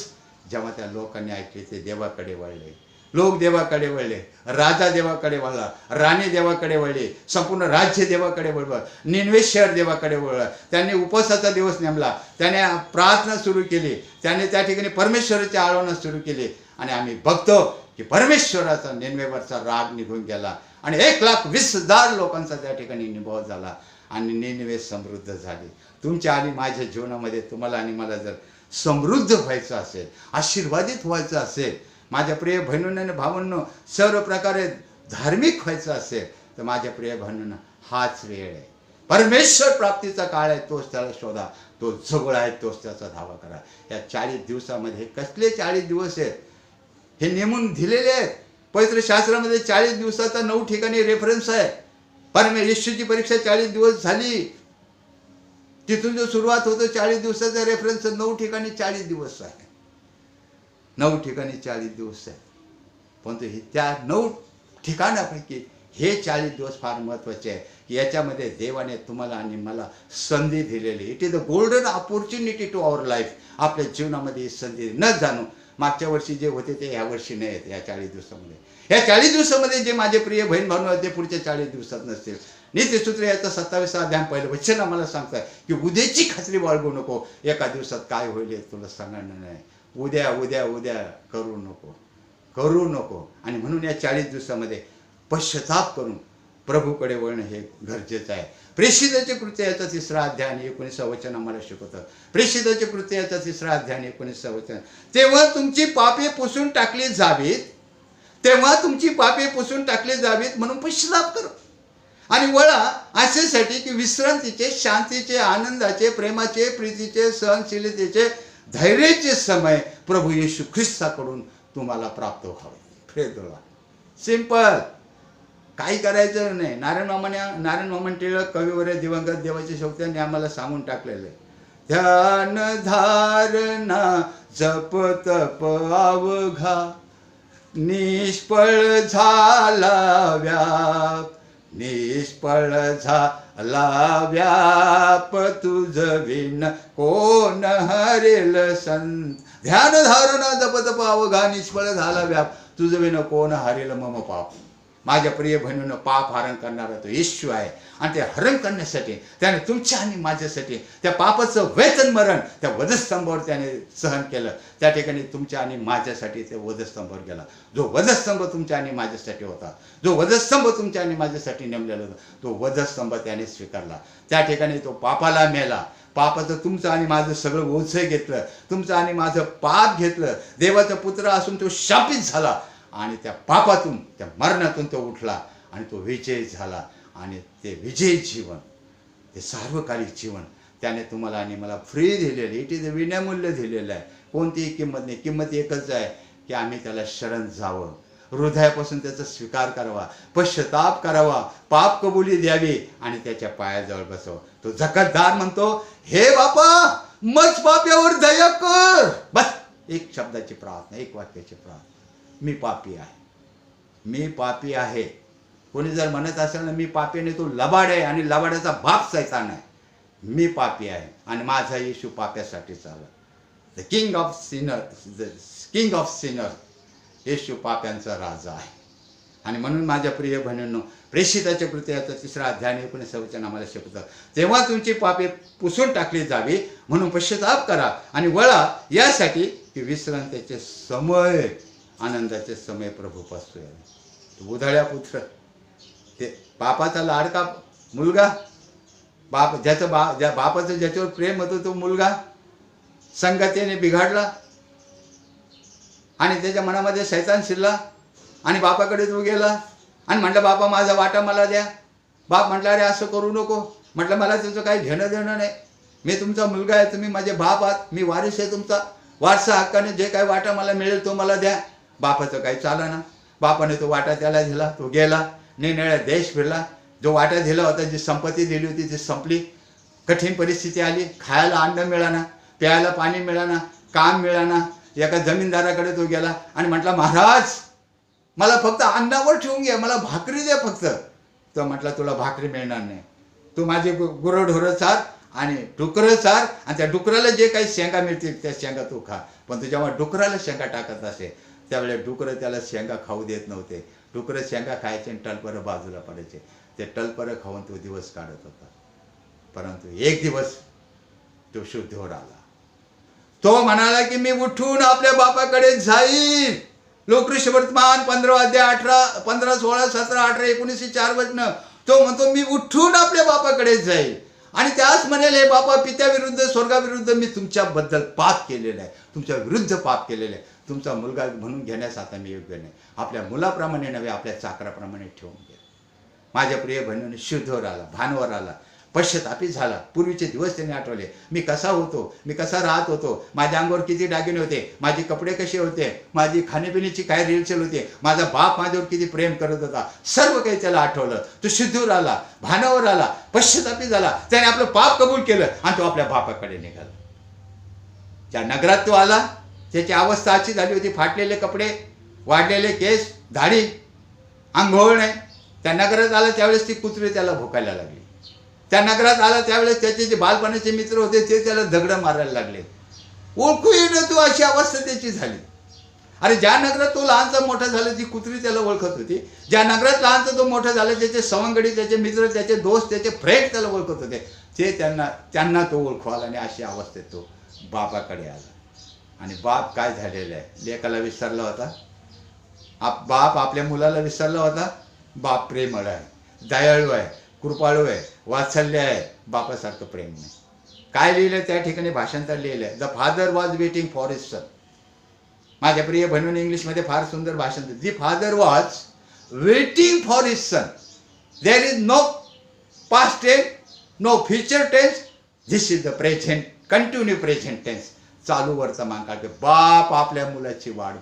जेव्हा त्या लोकांनी ऐकली ते देवाकडे वळले, लोक देवाकडे वळले, राजा देवाकडे वळला, राणी देवाकडे वळली, संपूर्ण राज्य देवाकडे वळलं, निनवे शहर देवाकडे वळलं. त्यांनी उपवासाचा दिवस नेमला, त्याने प्रार्थना सुरू केली, त्याने त्या ठिकाणी परमेश्वराची आराधना सुरू केली आणि आम्ही बघतो की परमेश्वराचा निनवेवरचा राग निघून गेला आणि 1,20,000 लोकांचा त्या ठिकाणी निभाव झाला आणि निनवे समृद्ध झाली. तुमच्या आणि माझ्या जीवनामध्ये तुम्हाला आणि मला जर समृद्ध व्हायचं असेल, आशीर्वादित व्हायचं असेल, माझ्या प्रिय बहिणींनो आणि भावांनो, सर्व प्रकारे धार्मिक व्हायचं असेल तर माझ्या प्रिय बहिणींनो हाच वेळ आहे. परमेश्वर प्राप्तीचा काळ आहे, तोच त्याला शोधा, तो जवळ आहे, तोच त्याचा धावा करा. या 40 दिवसामध्ये कसले 40 दिवस आहेत हे नेमून दिलेले आहेत. पवित्र शास्त्रामध्ये 40 दिवसाचा 9 ठिकाणी रेफरन्स आहे. येशूची परीक्षा 40 दिवस झाली, तिथून जो सुरुवात होतो 40 दिवसाचा रेफरन्स 9 ठिकाणी 40 दिवस आहे. 9 ठिकाणी 40 दिवस आहे. परंतु त्या 9 ठिकाणापैकी हे 40 दिवस फार महत्त्वाचे आहे की याच्यामध्ये देवाने तुम्हाला आणि मला संधी दिलेली. It is the golden opportunity to our life. आपल्या जीवनामध्ये ही संधी न जाणू, मागच्या वर्षी जे होते ते ह्या वर्षी नाही आहेत. या 40 दिवसामध्ये, या 40 दिवसामध्ये जे माझे प्रिय बहीण भाऊ होते पुढच्या 40 दिवसात नसतील. नीतिसूत्र याचा 27 अध्याय पहिलं वचन आम्हाला सांगताय की उद्याची खात्री बाळगू नको. एका दिवसात काय होईल तुला सांगणार नाही. उद्या उद्या उद्या करू नको. आणि म्हणून या 40 दिवसामध्ये पश्चाताप करून प्रभूकडे वळणं हे गरजेचं आहे. प्रेषिताचे कृत्य याचा 3रा अध्याय आणि 19 वचन आम्हाला शिकवतं. प्रेषिताचे कृत्य याचा 3रा अध्याय आणि 19 वचन, तेव्हा तुमची पापे पुसून टाकली जावीत, तेव्हा तुमची पापे पुसून टाकली जावीत म्हणून पश्चाताप करा आणि वळा अशासाठी की विश्रांतीचे, शांतीचे, आनंदाचे, प्रेमाचे, प्रीतीचे, सहनशीलतेचे, धैर्याचे समय प्रभू येशू ख्रिस्ताकडून तुम्हाला प्राप्त व्हावे. Praise the Lord. सिंपल, काही करायचं नाही. नारायण मामन टिळक कविवर दिवंगत देवाच्या शक्तीने आम्हाला सांगून टाकलेलं आहे. ध्यान धारणा जप तप अवघा, निष्फळ झाला व्याप, निष्फळ झाला व्याप, तुझ विण कोण हरेल संत. ध्यान धारणा जप तप अवघा, निष्फळ झाला व्याप, तुझ विण कोण हरेल मम पाप. माझ्या प्रिय बहिणीनं पाप हरण करणारा तो येशू आहे आणि ते हरण करण्यासाठी त्याने तुमच्या आणि माझ्यासाठी त्या पापाचं वेतन मरण त्या वधस्तंभावर त्याने सहन केलं. त्या ठिकाणी तुमच्या आणि माझ्यासाठी ते वधस्तंभावर गेला. जो वधस्तंभ तुमच्या आणि माझ्यासाठी होता, जो वधस्तंभ तुमच्या आणि माझ्यासाठी नेमलेला होता, तो वधस्तंभ त्याने स्वीकारला. त्या ठिकाणी तो पापाला मेला. पापाचं तुमचं आणि माझं सगळं ओझं घेतलं, तुमचं आणि माझं पाप घेतलं. देवाचा पुत्र असून तो शापित झाला आणि त्या पापातून, त्या मरणातून तो उठला आणि तो विजयी झाला. आणि ते विजयी जीवन, ते सार्वकालिक जीवन त्याने तुम्हाला आणि मला फ्री दिलेलं. इट इज विनामूल्य दिलेलं आहे. कोणतीही किंमत नाही. किंमत एकच आहे की आम्ही त्याला शरण जावं, हृदयापासून त्याचा स्वीकार करावा, पश्चाताप करावा, पाप कबुली द्यावी आणि त्याच्या पायाजवळ बसावं. तो जकातदार म्हणतो, हे बापा मज पाप्यावर दया कर. बस एक शब्दाची प्रार्थना, एक वाक्याची प्रार्थना, मी पापी आहे, मी पापी आहे. कोणी जर म्हणत असेल ना मी पापी नाही, तो लबाड आहे आणि लबाडाचा बाप सैतान आहे. मी पापी आहे आणि माझा येशू पाप्यासाठी चालला. The king of sinner, the king of sinner, Yeshu पाप्यांचा राजा आहे. आणि म्हणून माझ्या प्रिय बहिणींनो, प्रेषिताच्या कृत्याचा 3रा अध्याय 19 वचन आम्हाला शिकवतं, तेव्हा तुमची पापे पुसून टाकली जावी म्हणून पश्चाताप करा आणि वळा यासाठी की विश्रांतीचे समय, आनंदाचे समय प्रभूपासून यावे. उधळ्या पुत्र, ते बापाचा लाडका मुलगा, बाप ज्या बापाचं ज्याच्यावर प्रेम होतं तो मुलगा संगतीने बिघडला आणि त्याच्या मनामध्ये शैतान शिरला आणि बापाकडे तो गेला आणि म्हटलं, बापा माझा वाटा मला द्या. बाप म्हटला, अरे असं करू नको. म्हटलं, मला त्याचं काही घेणं देणं नाही. मी तुमचा मुलगा आहे, तुम्ही माझे बाप आहात, मी वारिस आहे तुमचा, वारसा हक्काने जे काही वाटा मला मिळेल तो मला द्या. बापाचं काही चालना. बापाने तो वाटा त्याला दिला, तो गेला, निरनिळ्या देश फिरला. जो वाटा दिला होता, जी संपत्ती दिली होती ती संपली. कठीण परिस्थिती आली, खायला अन्न मिळाना, प्यायला पाणी मिळाना, काम मिळाना. एका जमीनदाराकडे तो गेला आणि म्हटला, महाराज मला फक्त अन्नावर ठेवून घ्या, मला भाकरी द्या फक्त. तो म्हटला, तुला भाकरी मिळणार नाही, तू माझे गुरंढोरं चार आणि डुकरं चार, आणि त्या डुकराला जे काही शेंगा मिळतील त्या शेंगा तू खा. पण तू जेव्हा डुकराला शेंगा टाकत असे त्यावेळेस डुकरं त्याला शेंगा खाऊ देत नव्हते. डुकरं शेंगा खायचे आणि टलपरं बाजूला पडायचे. ते टलपरं खाऊन तो दिवस काढत होता. परंतु एक दिवस तो शुद्धीवर आला. तो म्हणाला की मी उठून आपल्या बापाकडे जाईल. लोकऋषी वर्तमान 15 अध्याय 15, 16, 17, 18, 19 4 वचनं. तो म्हणतो मी उठून आपल्या बापाकडे जाईल. आणि त्याच म्हणेल, हे बापा, पित्याविरुद्ध स्वर्गाविरुद्ध मी तुमच्याबद्दल पाप केलेलं आहे, तुमच्या विरुद्ध पाप केलेलं आहे. तुमचा मुलगा म्हणून घेण्यास आता मी योग्य नाही. आपल्या मुलाप्रमाणे नव्हे, आपल्या चाकराप्रमाणे ठेवून घ्या. माझ्या प्रिय बहिणीने शुद्धवर आला, भानवर आला, पश्चातापी झाला. पूर्वीचे दिवस त्यांनी आठवले. मी कसा होतो, मी कसा राहत होतो, माझ्या अंगावर किती दागिने होते, माझे कपडे कसे होते, माझी खाण्यापिण्याची काय रेलचेल होते, माझा बाप माझ्यावर किती प्रेम करत होता, सर्व काही त्याला आठवलं. तो शुद्धीवर आला, भानावर आला, पश्चातापी झाला. त्याने आपलं पाप कबूल केलं आणि तो आपल्या बापाकडे निघाला. ज्या नगरात तो आला त्याची अवस्था अशी झाली होती, फाटलेले कपडे, वाढलेले केस, दाढी, आंघोळ नाही. त्या नगरात आला त्यावेळेस ती कुत्री त्याला भोकायला लागली. त्या नगरात आला त्यावेळेस त्याचे जे बालपणाचे मित्र होते ते त्याला दगडं मारायला लागले. ओळखू येणं तू, अशी अवस्था त्याची झाली. अरे ज्या नगरात तो लहानचा मोठा झाला ती कुत्री त्याला ओळखत होती. ज्या नगरात लहानचा तो मोठा झाला त्याचे सवंगडी, त्याचे मित्र, त्याचे दोस्त, त्याचे फ्रेंड त्याला ओळखत होते, ते त्यांना तो ओळखू आला. आणि अशी अवस्थेत तो बापाकडे आला. आणि बाप काय झालेला आहे, लेकाला विसरला होता. बाप आपल्या मुलाला विसरला होता. बाप प्रेमळ आहे, दयाळू आहे, कृपाळू आहे, वात्सल्य आहे. बापासारखं प्रेम नाही. काय लिहिलं त्या ठिकाणी, भाषांतर लिहिलंय, the father was waiting for his son. माझ्या प्रिय बहिणीने इंग्लिशमध्ये फार सुंदर भाषांतर, the father was waiting for his son. There is no past tense, no future tense, this is the present, continue present tense. चालू वर्तमान काळ. बाप आपल्या मुलाची वाट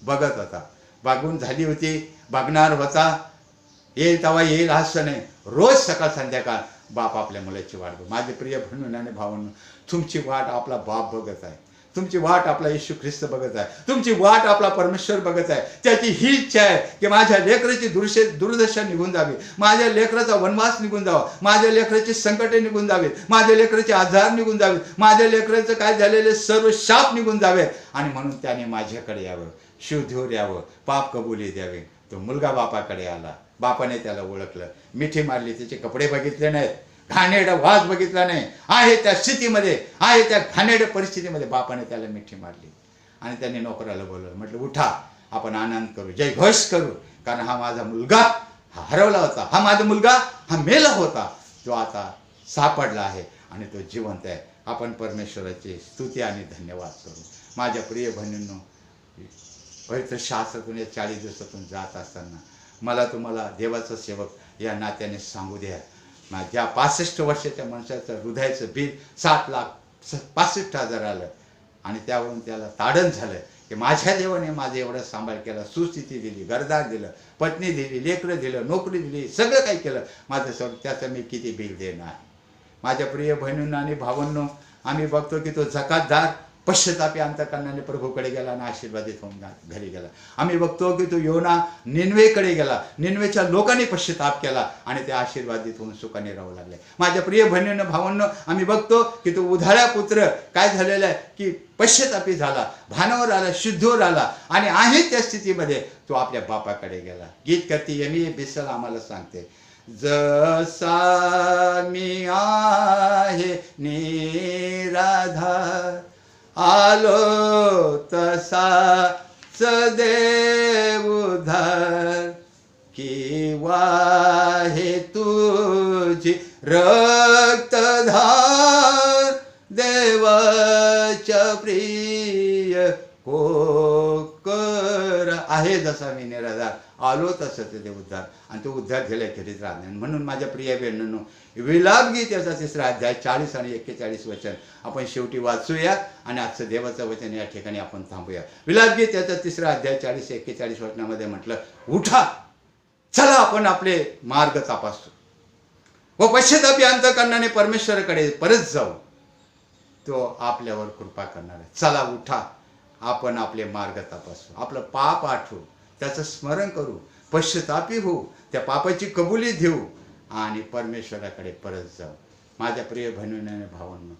बघत होता. बागून झाली होती, बघणार होता. येईल तेव्हा येईल असं नाही. रोज सकाळ संध्याकाळ बाप आपल्या मुलाची वाट बघ. माझे प्रिय बहिणी आणि भावांनो, तुमची वाट आपला बाप बघत आहे. तुमची वाट आपला येशू ख्रिस्त बघत आहे. तुमची वाट आपला परमेश्वर बघत आहे. त्याची ही इच्छा आहे की माझ्या लेकराची दुर्दशा निघून जावी, माझ्या लेकराचा वनवास निघून जावा, माझ्या लेकराची संकटे निघून जावीत, माझ्या लेकराचे आजार निघून जावेत, माझ्या लेकराचं काय झालेले सर्व शाप निघून जावे. आणि म्हणून त्याने माझ्याकडे यावं, शुद्धीवर यावं, पाप कबुली द्यावे. तो मुलगा बापाकडे आला. बापाने त्याला ओळखलं, मिठी मारली, त्याचे कपडे बघितले नाहीत, घाणेरडा वास बघितला नाही. आहे त्या स्थितीमध्ये, आहे त्या घाणेरड्या परिस्थितीमध्ये बापाने त्याला मिठी मारली. आणि त्यांनी नोकराला बोलवलं, म्हटलं उठा, आपण आनंद करू, जय घोष करू. कारण हा माझा मुलगा, हा हरवला होता, हा माझा मुलगा, हा मेला होता, तो आता सापडला आहे आणि तो जिवंत आहे. आपण परमेश्वराची स्तुती आणि धन्यवाद करू. माझ्या प्रिय बहिणींनो, पवित्र शास्त्रातून या 40 दिवसातून जात असताना मला तुम्हाला देवाचा सेवक या नात्याने सांगू द्या, माझ्या 65 वर्षाच्या माणसाचं हृदयाचं बिल 7,65,000 आलं. आणि त्यावरून त्याला ताडण झालं की माझ्या देवाने माझं एवढं सांभाळ केला, सुस्थिती दिली, घरदार दिलं, पत्नी दिली, लेकरं दिलं, नोकरी दिली, सगळं काही केलं माझं सर, त्याचं मी किती बिल देणार. माझ्या प्रिय बहिणींना आणि भावांनो, आम्ही बघतो की तो जकातदार पश्चातापी अंतःकरणाने प्रभूकडे गेला आणि आशीर्वादित होऊन घरी गेला. आम्ही बघतो की तो योना निनवेकडे गेला, निनवेच्या लोकांनी पश्चाताप केला आणि ते आशीर्वादित होऊन सुखाने राहू लागले. माझ्या प्रिय बहिणींनो, भावांनो, आम्ही बघतो की तो उधाळ्या पुत्र काय झालेला आहे की पश्चातापी झाला, भानावर आला, शुद्धीवर आला आणि आहे त्या स्थितीमध्ये तो आपल्या बापाकडे गेला. गीतकर्ती एम बिसल आम्हाला सांगते, जसा मी आहे निराधार, आलो तसाच देव उद्धार, किंवा हे तुझी रक्तधार, देवाच्या प्रिय कोकरा. आहे जसा मी निराधार, आलो तसं ते उद्धार, आणि तो उद्धार झाल्याखेरीज राहणार. म्हणून माझ्या प्रिय बहिणींनो, विलाप गीत याचा 3रा अध्याय 40 आणि 41 वचन आपण शेवटी वाचूया आणि आजचं देवाचं वचन या ठिकाणी आपण थांबूया. विलाप गीत याचा 3रा अध्याय 40-41 वचनामध्ये म्हटलं, उठा, चला आपण आपले मार्ग तपासू व पश्चातापी अंतःकरणाने परमेश्वराकडे परत जाऊ, तो आपल्यावर कृपा करणार आहे. चला उठा, आपण आपले मार्ग तपासू, आपलं पाप आठवू, त्याचं स्मरण करू, पश्चातापी होऊ, त्या पापाची कबुली देऊ आणि परमेश्वराकडे परत जाऊ. माझ्या प्रिय बहिणीने भावांनो,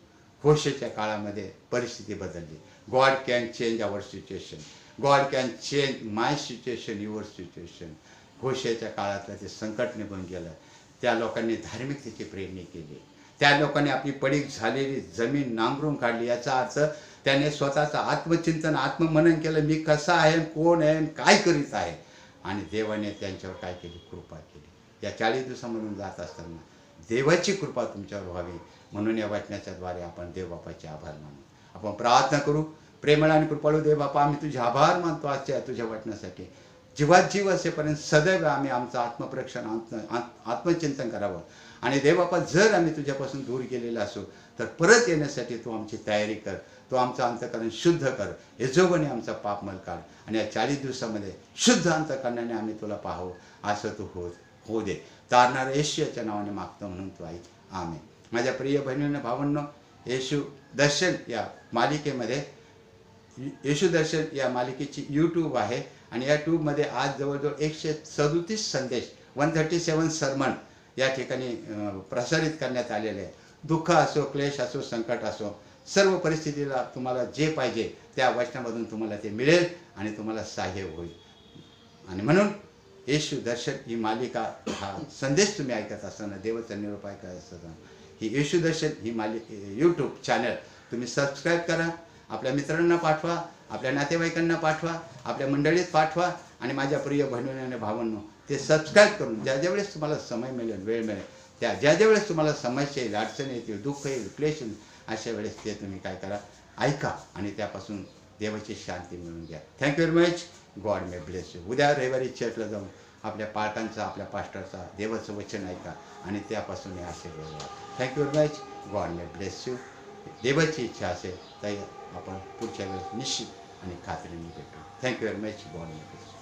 होशेच्या काळामध्ये परिस्थिती बदलली. God can change our situation, God can change my situation, your situation. होशेच्या काळातलं ते संकट निघून गेलं. त्या लोकांनी धार्मिकतेची प्रेरणी केली. त्या लोकांनी आपली पडीक झालेली जमीन नांगरून काढली. याचा अर्थ त्याने स्वतःचं आत्मचिंतन, आत्ममनन केलं. मी कसा आहे, कोण आहे, काय करीत आहे, आणि देवाने त्यांच्यावर काय केली, कृपा केली. या 40 दिवसामधून जात असताना देवाची कृपा तुमच्यावर व्हावी म्हणून या वाचनाच्या द्वारे आपण देव बापाचे आभार मानू. आपण प्रार्थना करू. प्रेमळ आणि कृपाळू देव बापा, आम्ही तुझे आभार मानतो आजच्या तुझ्या वाचनासाठी. जीवात जीव असेपर्यंत सदैव आम्ही आमचं आत्मपरीक्षण, आत्मचिंतन करावं. आणि देवबापा, जर आम्ही तुझ्यापासून दूर गेलेलो असू तर परत येण्यासाठी तू आमची तयारी कर. तू आमचं अंतःकरण शुद्ध कर. यजोबने आमचा पापमल काढ आणि या 40 दिवसामध्ये शुद्ध अंतःकरणाने आम्ही तुला पाहू, असं तू होऊ दे. तारणाऱ्या येशूच्या नावाने मागतो म्हणून तू ऐक. आमेन. माझ्या प्रिय बहिणींना भावांनो, येशू दर्शन या मालिकेमध्ये, येशू दर्शन या मालिकेची यूट्यूब आहे आणि या ट्यूबमध्ये आज जवळजवळ 137 संदेश, 137 सर्मन या ठिकाणी प्रसारित करण्यात आलेले आहे. दुःख असो, क्लेश असो, संकट असो, सर्व परिस्थितीला तुम्हाला जे पाहिजे त्या वचनामधून तुम्हाला ते मिळेल आणि तुम्हाला सहाय्य होईल. आणि म्हणून येशू दर्शन ही मालिका, हा संदेश तुम्ही ऐकत असताना, देवाचा निरोप ऐकत असताना, ही येशू दर्शन ही यूट्यूब चॅनल तुम्ही सबस्क्राईब करा. आपल्या मित्रांना पाठवा, आपल्या नातेवाईकांना पाठवा, आपल्या मंडळीत पाठवा. आणि माझ्या प्रिय बहिणींनो आणि भावांनो, ते सबस्क्राईब करून ज्या ज्या वेळेस तुम्हाला समय मिळेल, वेळ मिळेल, त्या ज्या ज्या वेळेस तुम्हाला समस्या येईल, अडचण येतील, दुःख येईल, क्लेश येईल, अशा वेळेस ते तुम्ही काय करा, ऐका आणि त्यापासून देवाची शांती मिळून घ्या. Thank you very much. God may bless you. उद्या रविवारी चर्चला जाऊन आपल्या पालकांचा, आपल्या पास्टरचा देवाचं वचन ऐका आणि त्यापासून हे आशीर्वाद घ्या. Thank you very much. God may bless you. देवाची इच्छा असेल तर आपण पुढच्या वेळेस निश्चित आणि खात्रीने भेटू. Thank you very much. God may bless you.